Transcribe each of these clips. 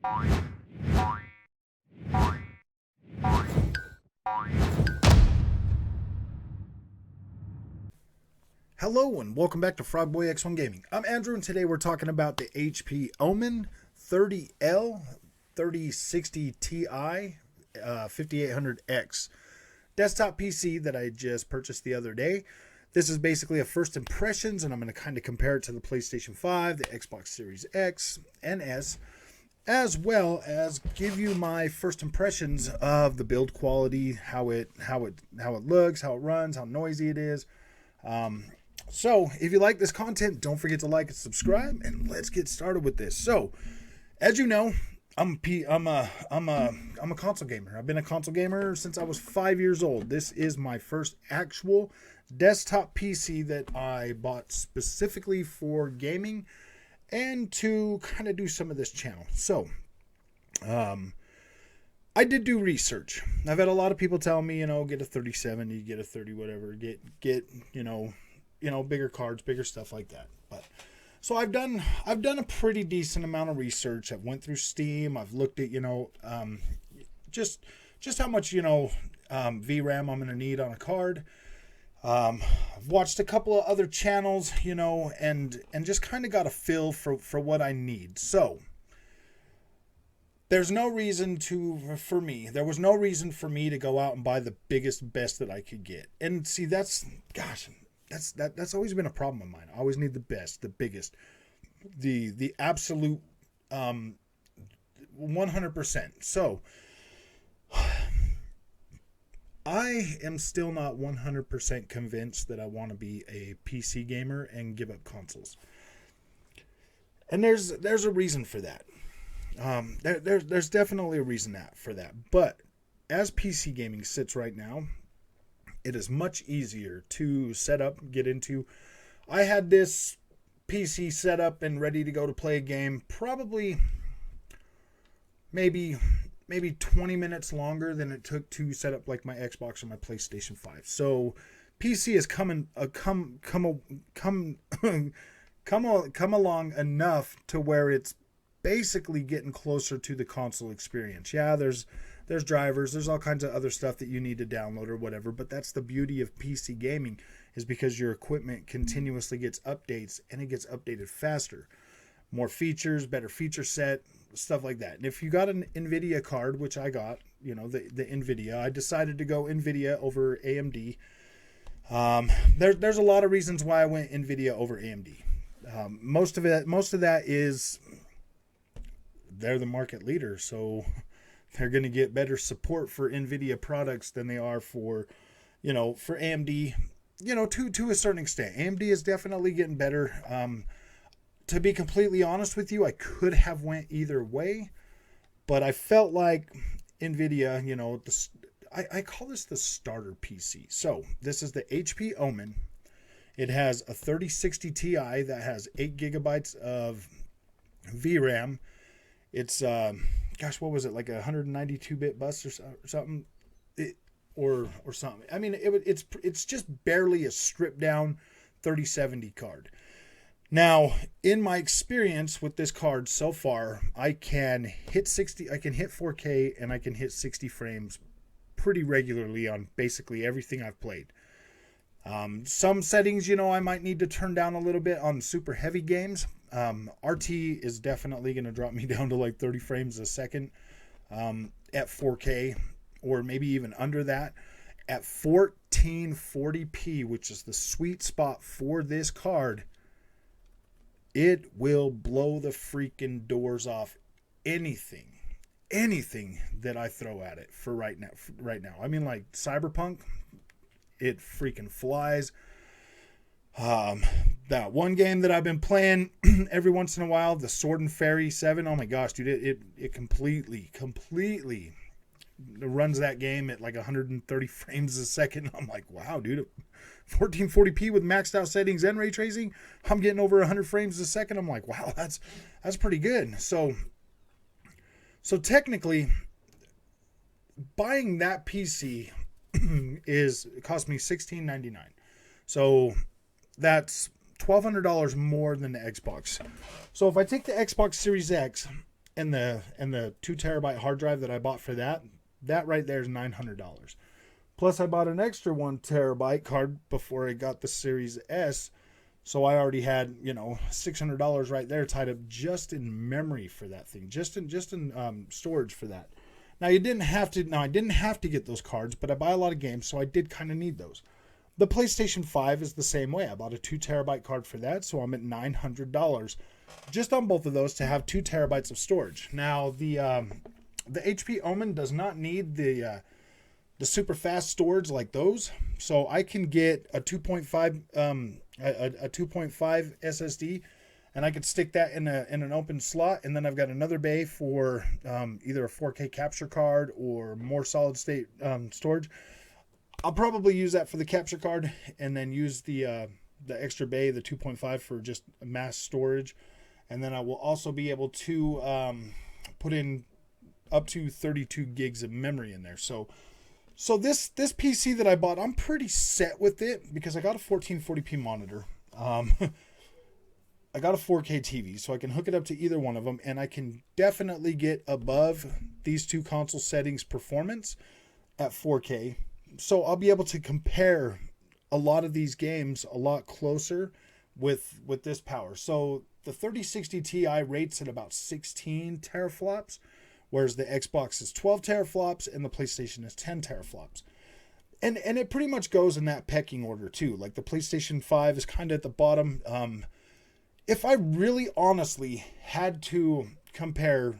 Hello and welcome back to Frogboy X1 Gaming. I'm Andrew and today we're talking about the HP OMEN 30L 3060 Ti 5800X desktop PC that I just purchased the other day. This is basically a first impressions, and I'm going to kind of compare it to the PlayStation 5, the Xbox Series X and S, as well as give you my first impressions of the build quality, how it looks, how it runs, how noisy it is. So if you like this content, don't forget to like and subscribe, and let's get started with this. So, as you know, I'm a console gamer. I've been a console gamer since I was 5 years old. This is my first actual desktop PC that I bought specifically for gaming and to kind of do some of this channel. So, I did do research. I've had a lot of people tell me, get a 3070, get a 30 whatever, get bigger cards, bigger stuff like that. But so I've done a pretty decent amount of research. I've went through Steam. I've looked at just how much VRAM I'm gonna need on a card. I've watched a couple of other channels, and just kind of got a feel for what I need. So there was no reason for me to go out and buy the biggest, best that I could get. And see, that's always been a problem of mine. I always need the best, the biggest, the absolute 100%. So I am still not 100% convinced that I want to be a PC gamer and give up consoles. And there's a reason for that. There's definitely a reason for that. But as PC gaming sits right now, it is much easier to set up, get into. I had this PC set up and ready to go to play a game probably maybe 20 minutes longer than it took to set up like my Xbox or my PlayStation 5. So PC has come along enough to where it's basically getting closer to the console experience. Yeah, there's drivers, there's all kinds of other stuff that you need to download or whatever, but that's the beauty of PC gaming, is because your equipment continuously gets updates, and it gets updated faster. More features, better feature set, stuff like that. And if you got an NVIDIA card, which I got, the NVIDIA, I decided to go NVIDIA over AMD. There's a lot of reasons why I went NVIDIA over AMD. Most of that is they're the market leader, so they're going to get better support for NVIDIA products than they are for AMD, to a certain extent. AMD is definitely getting better. To be completely honest with you, I could have went either way, but I felt like NVIDIA, I call this the starter PC. So this is the HP OMEN. It has a 3060 Ti that has 8 gigabytes of VRAM. It's what was it, like a 192-bit bus or something, or something. I mean, it's just barely a stripped down 3070 card. Now, in my experience with this card so far, I can hit 4K, and I can hit 60 frames pretty regularly on basically everything I've played. Some settings, I might need to turn down a little bit on super heavy games. RT is definitely going to drop me down to like 30 frames a second at 4K, or maybe even under that. At 1440p, which is the sweet spot for this card, it will blow the freaking doors off anything that I throw at it for right now. I mean, like Cyberpunk, it freaking flies. That one game that I've been playing every once in a while, the Sword and Fairy 7. Oh my gosh, dude, it completely runs that game at like 130 frames a second. I'm like, wow, dude, 1440p with maxed out settings and ray tracing, I'm getting over 100 frames a second. I'm like, wow, that's pretty good. So technically, buying that PC it cost me $16.99. So that's $1,200 more than the Xbox. So if I take the Xbox Series X, and the 2 terabyte hard drive that I bought for that right there is $900. Plus I bought an extra 1 terabyte card before I got the Series S. So I already had, $600 right there tied up just in memory for that thing, just in storage for that. Now I didn't have to get those cards, but I buy a lot of games, so I did kind of need those. The PlayStation 5 is the same way. I bought a 2 terabyte card for that, so I'm at $900 just on both of those to have 2 terabytes of storage. Now the HP OMEN does not need the super fast storage like those, so I can get a 2.5 SSD, and I could stick that in an open slot, and then I've got another bay for either a 4K capture card or more solid state storage. I'll probably use that for the capture card, and then use the extra bay, the 2.5, for just mass storage, and then I will also be able to put in up to 32 gigs of memory in there. So this PC that I bought, I'm pretty set with it because I got a 1440p monitor. I got a 4K TV, so I can hook it up to either one of them, and I can definitely get above these two console settings performance at 4K. So I'll be able to compare a lot of these games a lot closer with this power. So the 3060 Ti rates at about 16 teraflops, whereas the Xbox is 12 teraflops and the PlayStation is 10 teraflops. And it pretty much goes in that pecking order too. Like the PlayStation 5 is kind of at the bottom. If I really honestly had to compare,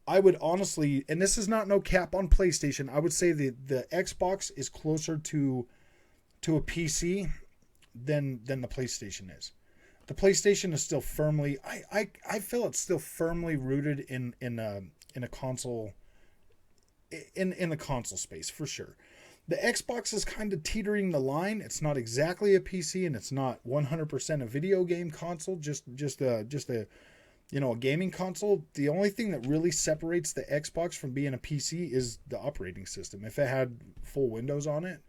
I would honestly, and this is not no cap on PlayStation, I would say the Xbox is closer to a PC than the PlayStation is. The PlayStation is still firmly, I feel it's still firmly rooted in a console, in the console space for sure. The Xbox is kind of teetering the line. It's not exactly a PC, and it's not 100% a video game console, just a gaming console. The only thing that really separates the Xbox from being a PC is the operating system. If it had full Windows on it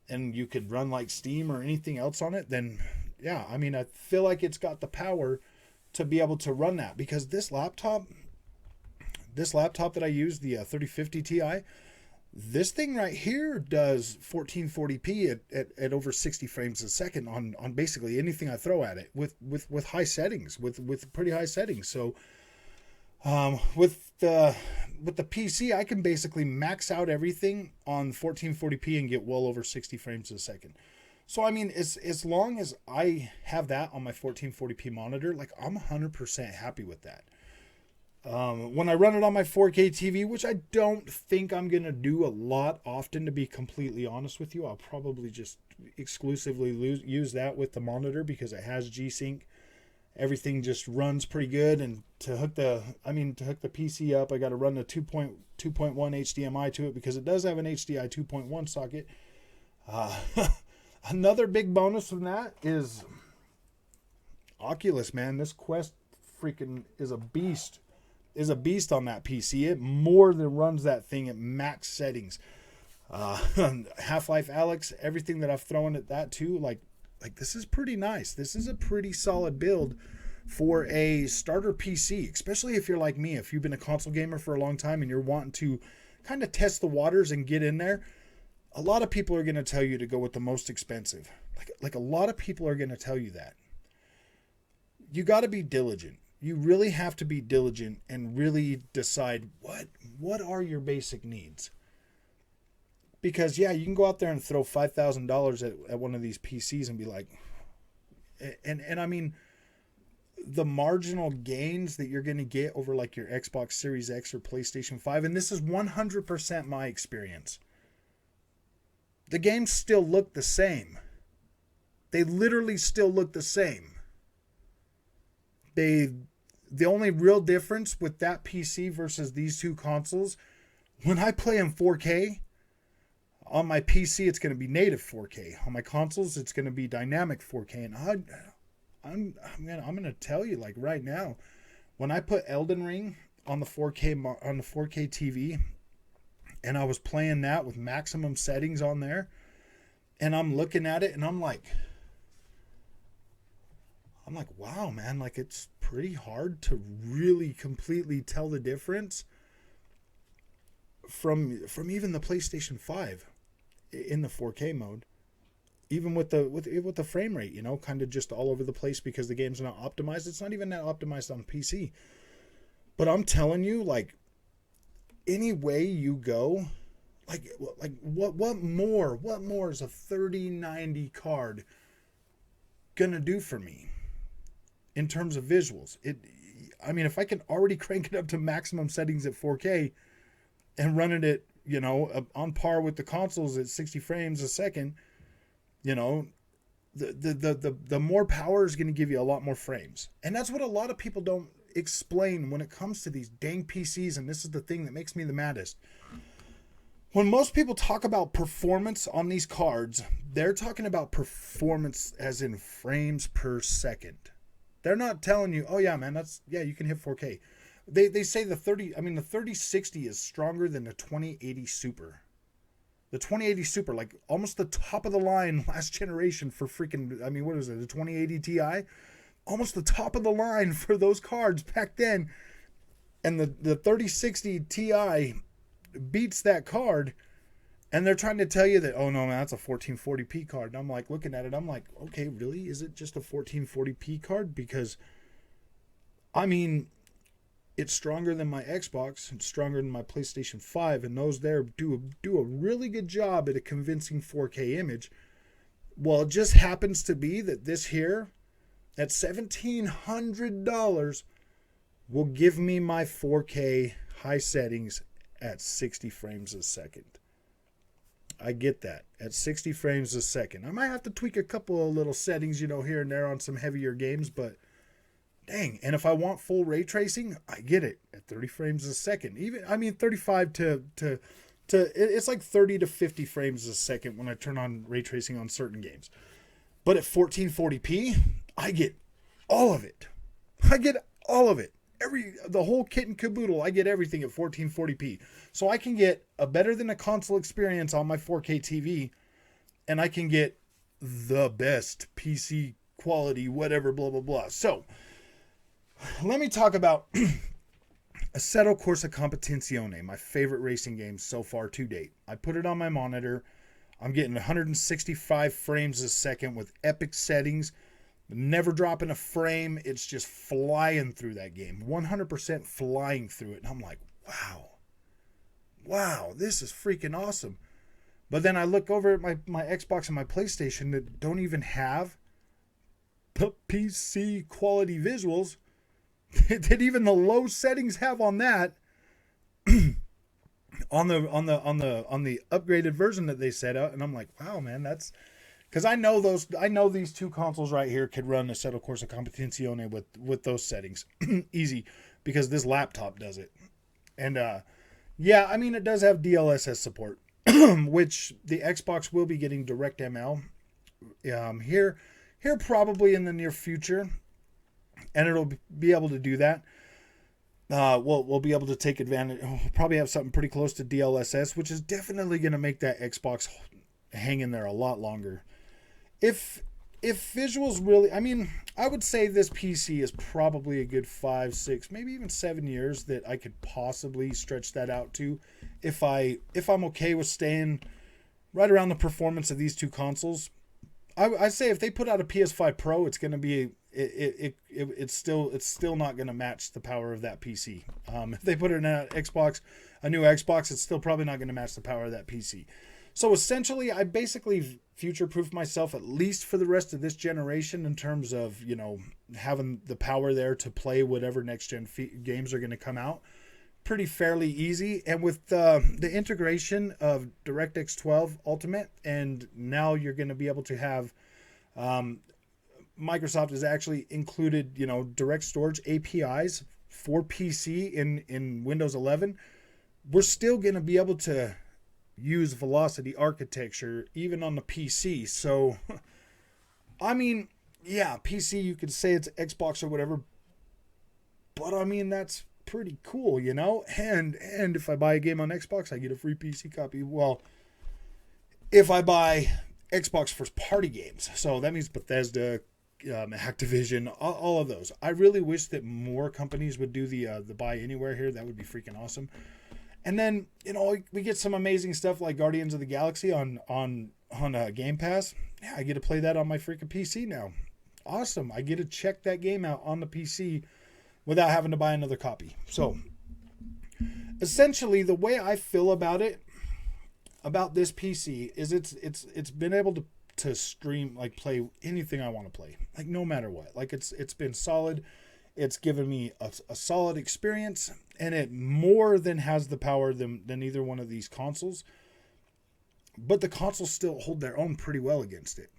and you could run like Steam or anything else on it, then yeah, I mean, I feel like it's got the power to be able to run that, because this laptop that I use, the 3050 Ti, this thing right here does 1440p at over 60 frames a second on basically anything I throw at it with high settings, with pretty high settings. So with the PC, I can basically max out everything on 1440p and get well over 60 frames a second. So I mean, as long as I have that on my 1440p monitor, like, I'm 100% happy with that. When I run it on my 4K TV, which I don't think I'm going to do a lot often, to be completely honest with you, I'll probably just exclusively use that with the monitor because it has G-Sync. Everything just runs pretty good. And to hook the PC up, I got to run the 2.1 HDMI to it because it does have an HDI 2.1 socket. Another big bonus from that is Oculus, man. This Quest freaking is a beast. On that PC. It more than runs that thing at max settings. Half-Life Alyx, everything that I've thrown at that too, like this is pretty nice. This is a pretty solid build for a starter PC, especially if you're like me, if you've been a console gamer for a long time and you're wanting to kind of test the waters and get in there. A lot of people are going to tell you to go with the most expensive. Like a lot of people are going to tell you that. You got to be diligent. You really have to be diligent and really decide what are your basic needs. Because yeah, you can go out there and throw $5,000 at one of these PCs and be like, and I mean, the marginal gains that you're going to get over like your Xbox Series X or PlayStation 5, and this is 100% my experience. The games still look the same. They literally still look the same. The only real difference with that PC versus these two consoles, when I play in 4K, on my PC it's going to be native 4K. On my consoles it's going to be dynamic 4K. And I'm going to tell you, like, right now, when I put Elden Ring on the 4K TV, and I was playing that with maximum settings on there, and I'm looking at it and I'm like, wow, man, like, it's pretty hard to really completely tell the difference from even the PlayStation 5 in the 4K mode. Even with the frame rate, kind of just all over the place because the game's not optimized. It's not even that optimized on PC. But I'm telling you, like, any way you go, like what more is a 3090 card gonna do for me in terms of visuals? If I can already crank it up to maximum settings at 4K and run it at, on par with the consoles at 60 frames a second, the more power is going to give you a lot more frames. And that's what a lot of people don't explain when it comes to these dang PCs. And this is the thing that makes me the maddest. When most people talk about performance on these cards, they're talking about performance as in frames per second. They're not telling you, oh yeah, man, you can hit 4K. They say the 3060 is stronger than the 2080 Super. The 2080 Super, like almost the top of the line last generation for freaking, what is it, the 2080 Ti? Almost the top of the line for those cards back then. And the 3060 Ti beats that card. And they're trying to tell you that, oh no, man, that's a 1440p card. And I'm like, looking at it, I'm like, okay, really? Is it just a 1440p card? Because, it's stronger than my Xbox. It's stronger than my PlayStation 5. And those there do a really good job at a convincing 4K image. Well, it just happens to be that this here, at $1,700, will give me my 4K high settings at 60 frames a second. I get that. At 60 frames a second. I might have to tweak a couple of little settings, here and there on some heavier games, but dang. And if I want full ray tracing, I get it at 30 frames a second. 35 to it's like 30 to 50 frames a second when I turn on ray tracing on certain games. But at 1440p, I get all of it. The whole kit and caboodle, I get everything at 1440p. So I can get a better than a console experience on my 4K TV, and I can get the best PC quality, whatever, blah, blah, blah. So let me talk about Assetto Corsa Competizione, my favorite racing game so far to date. I put it on my monitor. I'm getting 165 frames a second with epic settings. Never dropping a frame. It's just flying through that game. 100% flying through it. And I'm like, wow, this is freaking awesome. But then I look over at my Xbox and my PlayStation that don't even have PC quality visuals that even the low settings have on that. on the upgraded version that they set out, and I'm like, wow, man, that's because I know these two consoles right here could run Assetto Corsa Competizione with those settings easy, because this laptop does it. And it does have DLSS support, which the Xbox will be getting DirectML here probably in the near future, and it'll be able to do that. We'll be able to take advantage. We'll probably have something pretty close to DLSS, which is definitely going to make that Xbox hang in there a lot longer. If visuals really, I would say this PC is probably a good 5, 6, maybe even 7 years that I could possibly stretch that out to, if I'm okay with staying right around the performance of these two consoles. I say if they put out a PS5 Pro, it's going to be it's still not going to match the power of that PC. If they put it in a new Xbox, it's still probably not going to match the power of that PC. So essentially, I basically future-proofed myself at least for the rest of this generation in terms of, having the power there to play whatever next-gen games are going to come out. Pretty fairly easy. And with the integration of DirectX 12 Ultimate, and now you're going to be able to have... Microsoft has actually included, direct storage APIs for PC in Windows 11. We're still going to be able to use Velocity architecture even on the PC. So, PC, you could say it's Xbox or whatever, but that's pretty cool, And if I buy a game on Xbox, I get a free PC copy. Well, if I buy Xbox first party games, so that means Bethesda, Activision, all of those. I really wish that more companies would do the buy anywhere here. That would be freaking awesome. And then, you know, we get some amazing stuff like Guardians of the Galaxy on Game Pass. Yeah, I get to play that on my freaking PC now. Awesome. I get to check that game out on the PC without having to buy another copy. So, essentially, the way I feel about this PC is it's been able to stream, like play anything I want to play, like no matter what. Like it's been solid. It's given me a solid experience, and it more than has the power than either one of these consoles. But the consoles still hold their own pretty well against it.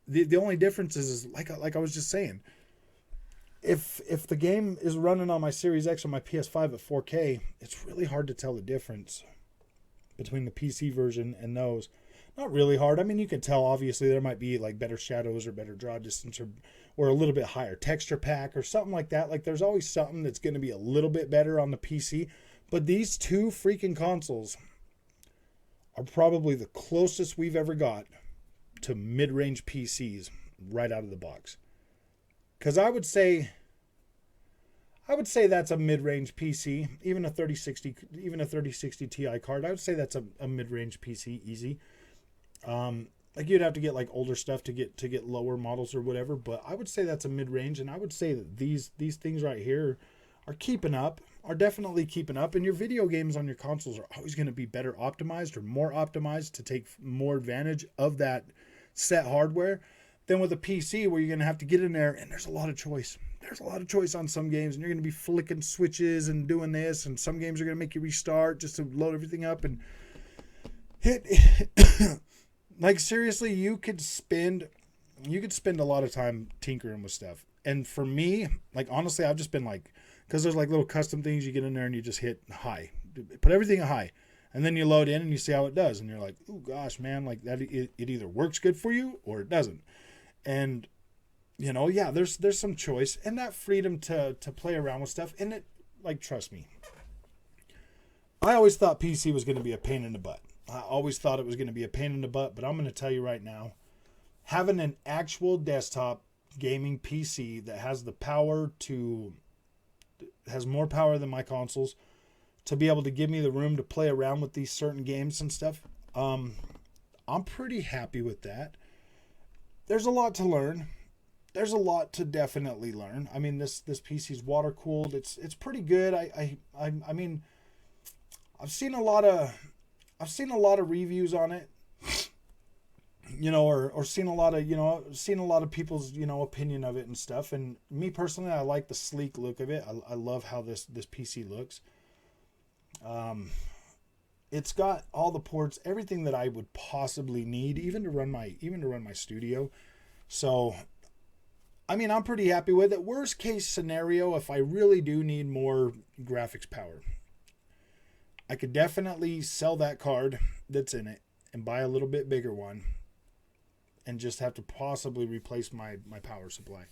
The only difference is like I was just saying, if the game is running on my Series X or my PS5 at 4K, it's really hard to tell the difference between the PC version and those. Not really hard. I mean, you can tell, obviously, there might be like better shadows or better draw distance or a little bit higher texture pack or something like that. Like, there's always something that's going to be a little bit better on the PC. But these two freaking consoles are probably the closest we've ever got to mid-range PCs right out of the box. Because I would say that's a mid-range PC, even a 3060 Ti card. I would say that's a mid-range PC easy. Like you'd have to get like older stuff to get lower models or whatever, but I would say that's a mid-range, and I would say that these things right here are definitely keeping up, and your video games on your consoles are always going to be better optimized or more optimized to take more advantage of that set hardware than with a PC where you're going to have to get in there and there's a lot of choice. There's a lot of choice on some games, and you're going to be flicking switches and doing this, and some games are going to make you restart just to load everything up and hit. Like, seriously, you could spend a lot of time tinkering with stuff. And for me, like, honestly, I've just been like, because there's like little custom things you get in there and you just hit high, put everything at high, and then you load in and you see how it does, and you're like, oh gosh, man, like that it either works good for you or it doesn't. And you know, yeah, there's some choice and that freedom to play around with stuff. And it, like, trust me, I always thought PC was going to be a pain in the butt. I always thought it was going to be a pain in the butt, but I'm going to tell you right now, having an actual desktop gaming PC that has more power than my consoles to be able to give me the room to play around with these certain games and stuff, I'm pretty happy with that. There's a lot to learn. There's a lot to definitely learn. I mean, this PC's water cooled. It's pretty good. I mean, I've seen a lot of reviews on it, you know, or seen a lot of people's, you know, opinion of it and stuff. And me personally, I like the sleek look of it. I love how this PC looks. It's got all the ports, everything that I would possibly need, even to run my studio. So, I mean, I'm pretty happy with it. Worst case scenario, if I really do need more graphics power, I could definitely sell that card that's in it and buy a little bit bigger one and just have to possibly replace my power supply.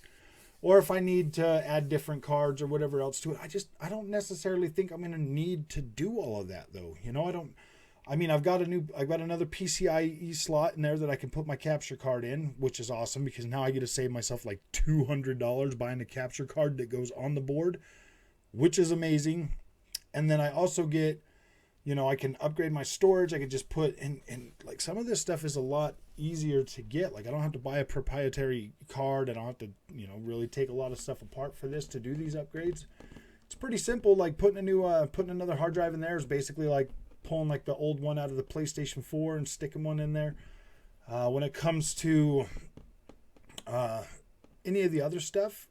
Or if I need to add different cards or whatever else to it, I don't necessarily think I'm going to need to do all of that, though. You know, I've got another PCIe slot in there that I can put my capture card in, which is awesome because now I get to save myself like $200 buying a capture card that goes on the board, which is amazing. And then I also get, you know, I can upgrade my storage. I can just put in like some of this stuff is a lot easier to get. Like, I don't have to buy a proprietary card. I don't have to, you know, really take a lot of stuff apart for this to do these upgrades. It's pretty simple. Like putting another hard drive in there is basically like pulling like the old one out of the PlayStation 4 and sticking one in there. When it comes to any of the other stuff,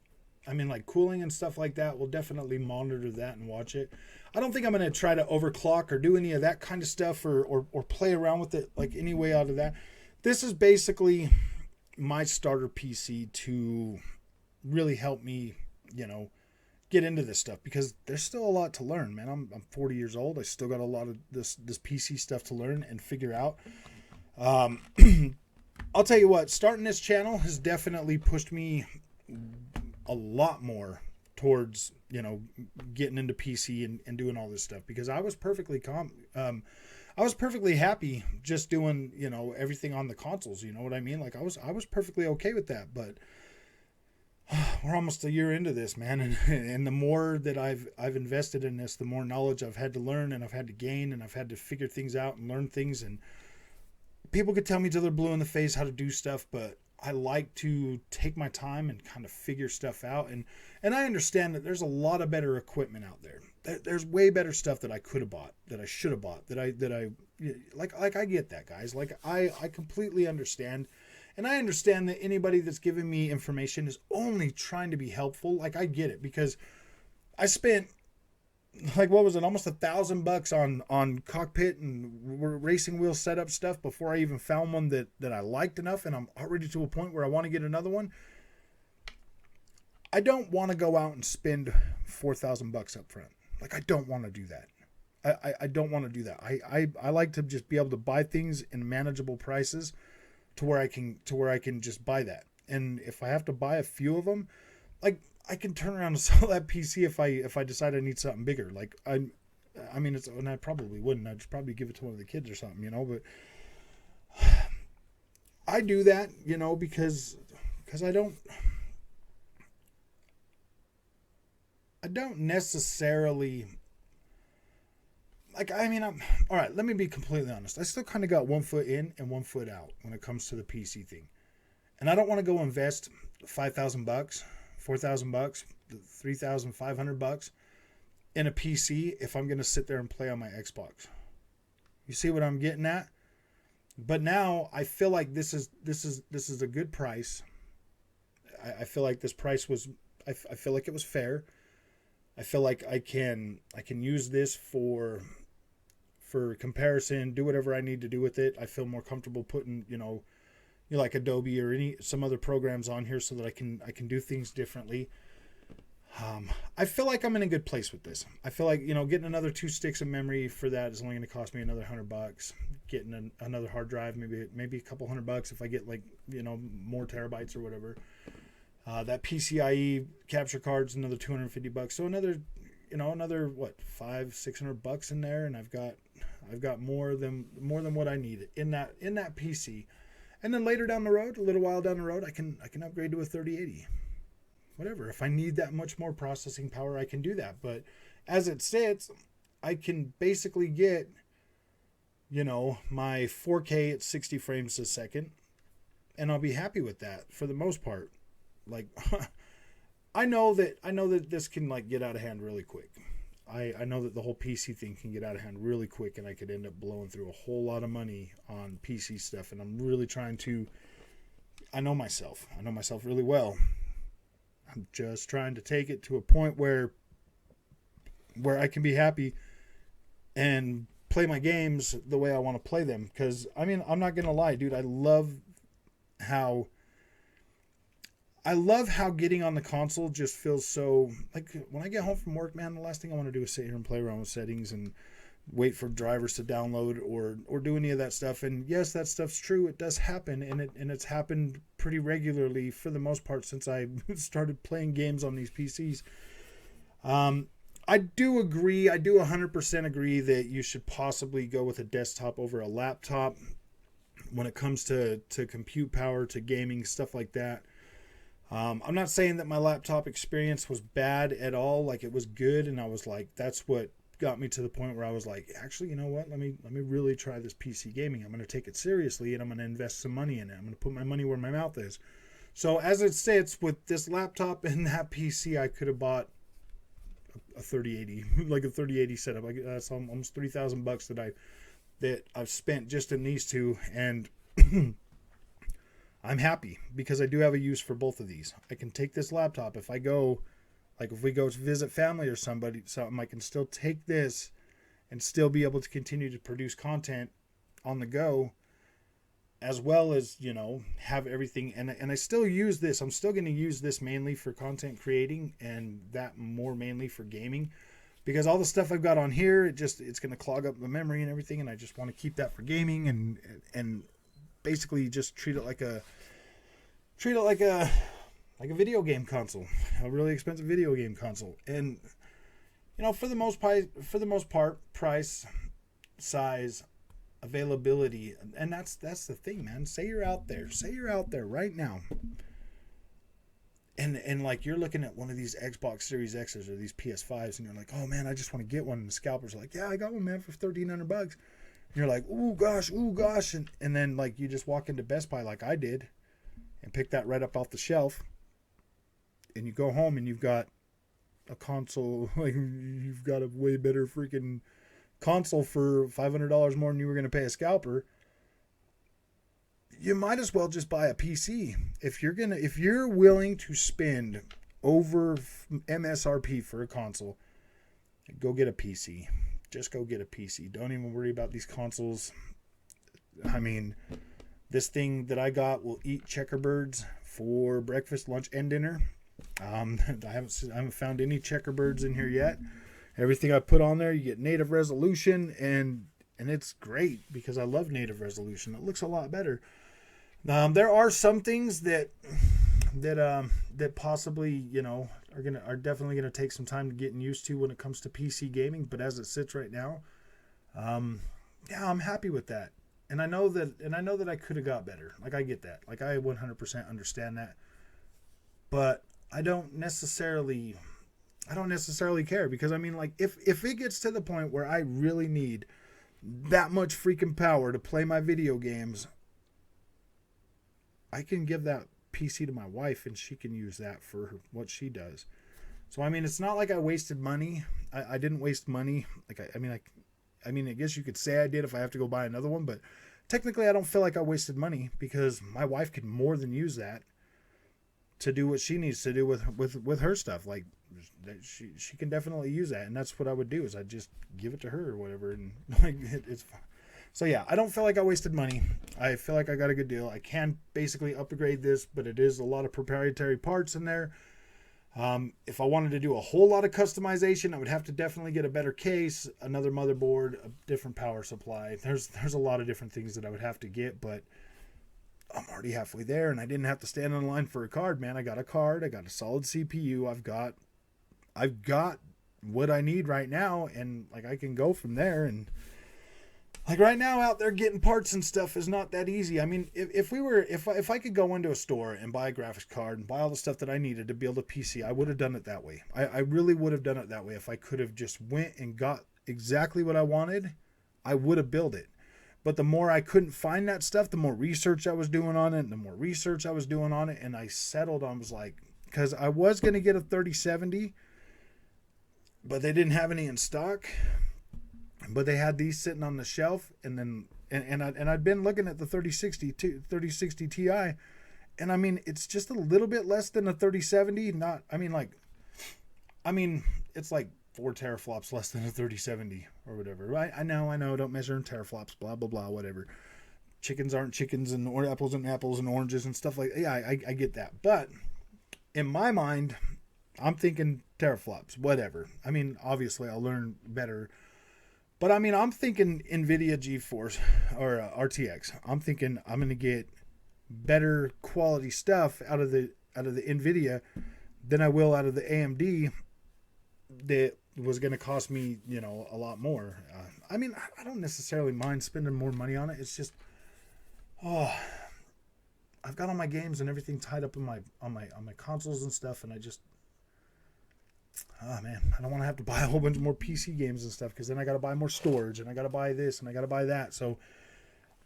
I mean, like cooling and stuff like that, we'll definitely monitor that and watch it. I don't think I'm going to try to overclock or do any of that kind of stuff or play around with it like any way out of that. This is basically my starter PC to really help me, you know, get into this stuff because there's still a lot to learn, man. I'm 40 years old. I still got a lot of this PC stuff to learn and figure out. I'll tell you what, starting this channel has definitely pushed me a lot more towards, you know, getting into PC and doing all this stuff because I was perfectly happy just doing, you know, everything on the consoles, you know what I mean? Like I was perfectly okay with that, but we're almost a year into this, man, and the more that I've invested in this, the more knowledge I've had to learn and I've had to gain and I've had to figure things out and learn things. And people could tell me till they're blue in the face how to do stuff, but I like to take my time and kind of figure stuff out. And I understand that there's a lot of better equipment out there. There's way better stuff that I could have bought, that I should have bought, that I like I get that, guys. Like I completely understand. And I understand that anybody that's giving me information is only trying to be helpful. Like I get it, because I spent, like, what was it, almost $1,000 on cockpit and racing wheel setup stuff before I even found one that I liked enough, and I'm already to a point where I want to get another one. I don't want to go out and spend $4,000 up front. Like, I don't want to do that. I don't want to do that. I like to just be able to buy things in manageable prices to where I can just buy that. And if I have to buy a few of them, like, I can turn around and sell that PC if I decide I need something bigger. Like I mean, and I probably wouldn't. I'd just probably give it to one of the kids or something, you know. But I do that, you know, because I don't necessarily, like, I mean, all right. Let me be completely honest. I still kind of got one foot in and one foot out when it comes to the PC thing, and I don't want to go invest $5,000, $4,000, $3,500 in a PC if I'm going to sit there and play on my Xbox. You see what I'm getting at? But now I feel like this is a good price. I feel like this price was, I feel like it was fair. I feel like I can use this for comparison, do whatever I need to do with it. I feel more comfortable putting, like Adobe or some other programs on here so that I can do things differently. I feel like I'm in a good place with this. I feel like, getting another 2 sticks of memory for that is only going to cost me another $100. Getting another hard drive, maybe a couple $100 if I get, like, more terabytes or whatever. That PCIe capture card's another $250. So another what, $500-$600 in there, and I've got more than what I need in that PC. And then later down the road, a little while down the road, I can upgrade to a 3080. Whatever. If I need that much more processing power, I can do that. But as it sits, I can basically get, my 4K at 60 frames a second, and I'll be happy with that for the most part. Like, I know that this can, like, get out of hand really quick. I know that the whole PC thing can get out of hand really quick, and I could end up blowing through a whole lot of money on PC stuff. And I'm really trying to, I know myself really well. I'm just trying to take it to a point where I can be happy and play my games the way I want to play them. Because, I mean, I'm not going to lie, dude. I love how getting on the console just feels so, like, when I get home from work, man, the last thing I want to do is sit here and play around with settings and wait for drivers to download or do any of that stuff. And yes, that stuff's true. It does happen, and it's happened pretty regularly for the most part since I started playing games on these PCs. I do agree. I do 100% agree that you should possibly go with a desktop over a laptop when it comes to compute power, to gaming, stuff like that. I'm not saying that my laptop experience was bad at all. Like, it was good, and I was like, that's what got me to the point where I was like, actually, you know what? Let me really try this PC gaming. I'm going to take it seriously, and I'm going to invest some money in it. I'm going to put my money where my mouth is. So as it sits with this laptop and that PC, I could have bought a 3080, like a 3080 setup. That's almost $3,000 that I've spent just in these two, and I'm happy because I do have a use for both of these. I can take this laptop if we go to visit family or something, I can still take this and still be able to continue to produce content on the go, as well as, have everything. And I still use this. I'm still going to use this mainly for content creating, and that more mainly for gaming, because all the stuff I've got on here, it's going to clog up the memory and everything. And I just want to keep that for gaming and basically just treat it like a video game console, a really expensive video game console. And for the most part, price, size, availability, and that's the thing, man. Say you're out there right now, And like you're looking at one of these Xbox Series X's or these PS5s, and you're like, oh man, I just want to get one. And the scalpers are like, yeah, I got one, man, for $1,300. And you're like, ooh gosh, and then like you just walk into Best Buy like I did, and pick that right up off the shelf, and you go home and you've got a console, like you've got a way better freaking console for $500 more than you were going to pay a scalper. You might as well just buy a PC. If you're willing to spend over MSRP for a console, go get a PC. Just go get a PC. Don't even worry about these consoles. I mean, this thing that I got will eat checkerbirds for breakfast, lunch, and dinner. I haven't found any checkerbirds in here yet. Everything I put on there, you get native resolution, and it's great because I love native resolution. It looks a lot better. There are some things that possibly, you know, are definitely gonna take some time to getting used to when it comes to PC gaming. But as it sits right now, yeah, I'm happy with that. And I know that I could have got better. Like I get that. Like I 100% understand that. But I don't necessarily care, because I mean, like if it gets to the point where I really need that much freaking power to play my video games, I can give that PC to my wife and she can use that for what she does. So I mean, it's not like I wasted money. I didn't waste money. Like I mean, I guess you could say I did if I have to go buy another one, but technically I don't feel like I wasted money because my wife could more than use that to do what she needs to do with her stuff. Like she can definitely use that, and that's what I would do is I'd just give it to her or whatever, and like it's fine. So yeah, I don't feel like I wasted money. I feel like I got a good deal. I can basically upgrade this, but it is a lot of proprietary parts in there. If I wanted to do a whole lot of customization, I would have to definitely get a better case, another motherboard, a different power supply. There's a lot of different things that I would have to get, but I'm already halfway there, and I didn't have to stand in line for a card, man. I got a card. I got a solid CPU. I've got what I need right now, and like I can go from there. And like right now out there getting parts and stuff is not that easy. I mean, if I could go into a store and buy a graphics card and buy all the stuff that I needed to build a PC, I would have done it that way. I really would have done it that way. If I could have just went and got exactly what I wanted, I would have built it. But the more I couldn't find that stuff, the more research I was doing on it, and I settled on, was like, because I was going to get a 3070, but they didn't have any in stock. But they had these sitting on the shelf, and then I'd been looking at the 3060 Ti, and I mean, it's just a little bit less than a 3070. It's like 4 teraflops less than a 3070 or whatever, right? I know, don't measure in teraflops, blah blah blah, whatever. Chickens aren't chickens, and apples and apples and oranges and stuff like that. Yeah, I get that, but in my mind, I'm thinking teraflops, whatever. I mean, obviously, I'll learn better. But I mean, I'm thinking NVIDIA GeForce or RTX. I'm thinking I'm going to get better quality stuff out of the NVIDIA than I will out of the AMD that was going to cost me, you know, a lot more. I mean, I don't necessarily mind spending more money on it. It's just, I've got all my games and everything tied up in on my consoles and stuff, and I just, man, I don't want to have to buy a whole bunch more PC games and stuff, because then I got to buy more storage, and I got to buy this, and I got to buy that. So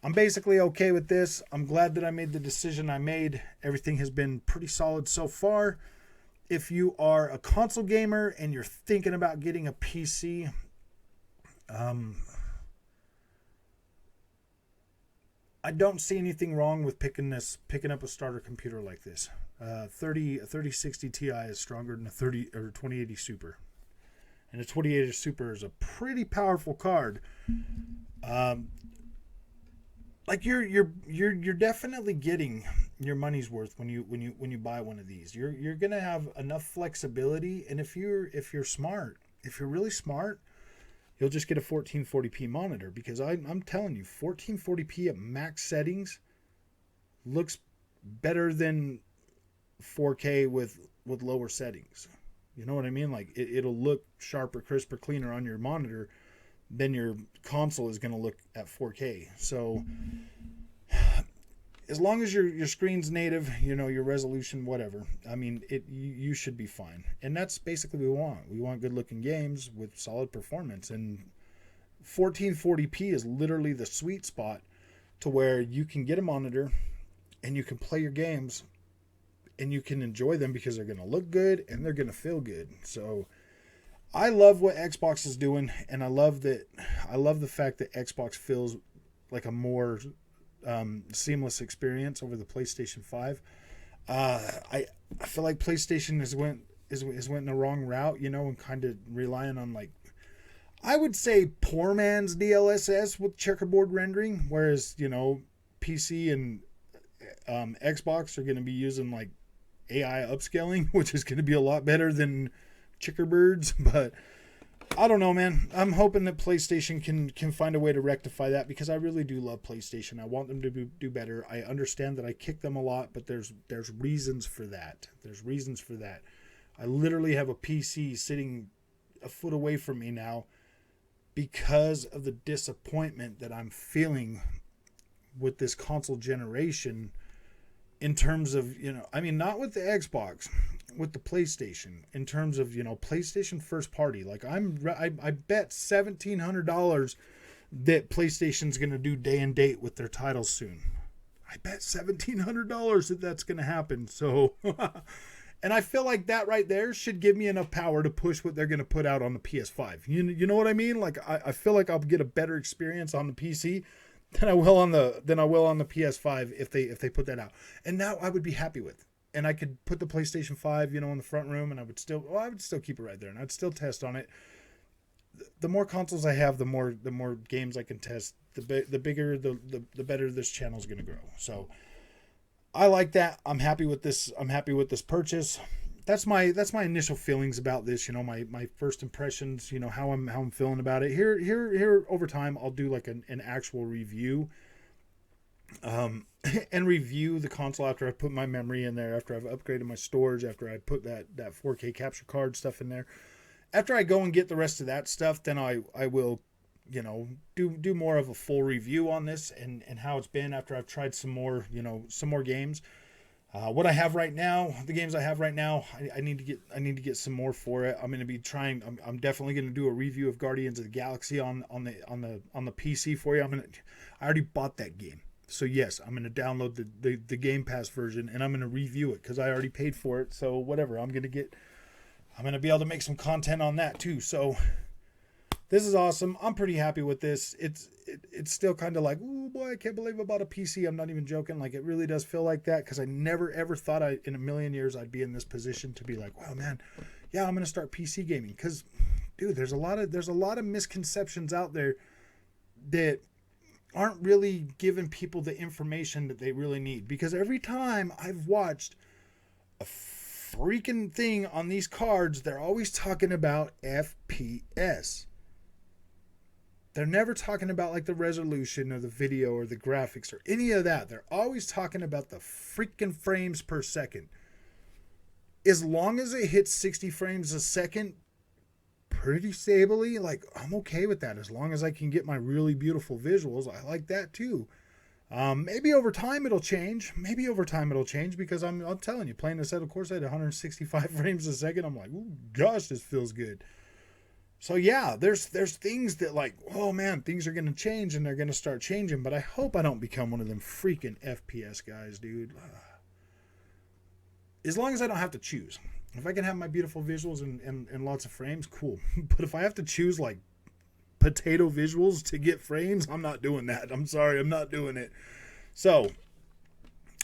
I'm basically okay with this. I'm glad that I made the decision I made. Everything has been pretty solid so far. If you are a console gamer and you're thinking about getting a PC, I don't see anything wrong with picking up a starter computer like this. A 3060 Ti is stronger than a 2080 Super, and a 2080 Super is a pretty powerful card. Like you're definitely getting your money's worth when you buy one of these. You're gonna have enough flexibility, and if you're smart, if you're really smart, you'll just get a 1440p monitor, because I'm telling you, 1440p at max settings looks better than 4K with lower settings. You know what I mean? Like it'll look sharper, crisper, cleaner on your monitor than your console is going to look at 4K. So as long as your screen's native, you know, your resolution, whatever. I mean, you should be fine. And that's basically what we want. We want good looking games with solid performance. And 1440p is literally the sweet spot to where you can get a monitor and you can play your games and you can enjoy them because they're going to look good and they're going to feel good. So I love what Xbox is doing, and I love the fact that Xbox feels like a more seamless experience over the PlayStation 5. I feel like PlayStation has went in the wrong route, you know, and kind of relying on, like, I would say poor man's DLSS with checkerboard rendering, whereas, you know, PC and Xbox are going to be using like AI upscaling, which is going to be a lot better than checkerbirds. But I don't know, man. I'm hoping that PlayStation can find a way to rectify that, because I really do love PlayStation. I want them to do better. I understand that I kick them a lot, but there's reasons for that. There's reasons for that. I literally have a PC sitting a foot away from me now because of the disappointment that I'm feeling with this console generation, in terms of, you know, I mean, not with the Xbox, with the PlayStation, in terms of, you know, PlayStation first party. Like, I bet $1,700 that PlayStation's going to do day and date with their titles soon. I bet $1,700 that that's going to happen. So, and I feel like that right there should give me enough power to push what they're going to put out on the PS5. You know what I mean? Like, I feel like I'll get a better experience on the PC than I will on the PS5 if they put that out. And now I would be happy with. And I could put the PlayStation 5, you know, in the front room, and I would still keep it right there, and I'd still test on it. The more consoles I have, the more games I can test. The bigger, the better this channel is going to grow. So I like that. I'm happy with this. I'm happy with this purchase. That's my initial feelings about this. You know, my first impressions. You know, how I'm feeling about it. Here over time, I'll do like an actual review. And review the console after I put my memory in there, after I've upgraded my storage, after I put that 4K capture card stuff in there. After I go and get the rest of that stuff, then I will, you know, do more of a full review on this and how it's been after I've tried some more games. What I have right now, the games I have right now, I need to get some more for it. I'm going to be trying. I'm definitely going to do a review of Guardians of the Galaxy on the PC for you. I already bought that game. So yes, I'm going to download the Game Pass version, and I'm going to review it because I already paid for it. So whatever, I'm going to be able to make some content on that too. So this is awesome. I'm pretty happy with this. It's still kind of like, oh boy, I can't believe I bought a PC. I'm not even joking. Like, it really does feel like that, because I never ever thought in a million years I'd be in this position to be like, wow, man, yeah, I'm going to start PC gaming. Because, dude, there's a lot of misconceptions out there that aren't really giving people the information that they really need. Because every time I've watched a freaking thing on these cards, they're always talking about FPS. They're never talking about like the resolution or the video or the graphics or any of that. They're always talking about the freaking frames per second. As long as it hits 60 frames a second pretty stably, like, I'm okay with that. As long as I can get my really beautiful visuals, I like that too. Maybe over time it'll change. Because I'm telling you, playing this out, of course, at 165 frames a second, I'm like, oh gosh, this feels good. So yeah, there's things that, like, oh man, things are going to change, and they're going to start changing, but I hope I don't become one of them freaking FPS guys, dude. As long as I don't have to choose. If I can have my beautiful visuals and lots of frames, cool. But if I have to choose like potato visuals to get frames, I'm not doing that. I'm sorry, I'm not doing it. So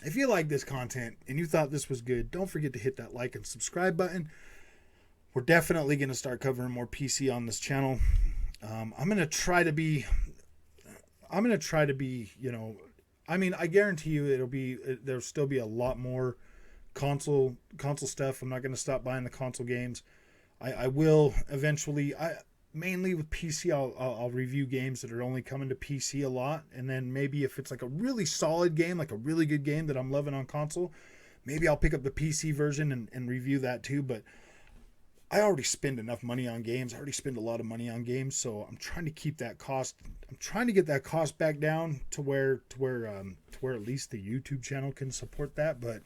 if you like this content and you thought this was good, don't forget to hit that like and subscribe button. We're definitely going to start covering more PC on this channel. I'm going to try to be, you know, I mean, I guarantee you there'll still be a lot more console stuff. I'm not going to stop buying the console games. I will eventually. Mainly with PC, I'll review games that are only coming to PC a lot, and then maybe if it's like a really solid game, like a really good game that I'm loving on console, maybe I'll pick up the PC version and review that too. But I already spend enough money on games. I already spend a lot of money on games, so I'm trying to keep that cost. I'm trying to get that cost back down to where at least the YouTube channel can support that. But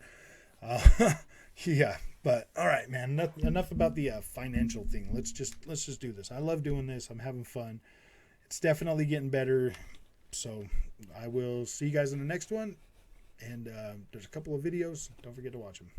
yeah. But all right, man. Enough about the financial thing. Let's just do this. I love doing this. I'm having fun. It's definitely getting better. So I will see you guys in the next one. And there's a couple of videos. Don't forget to watch them.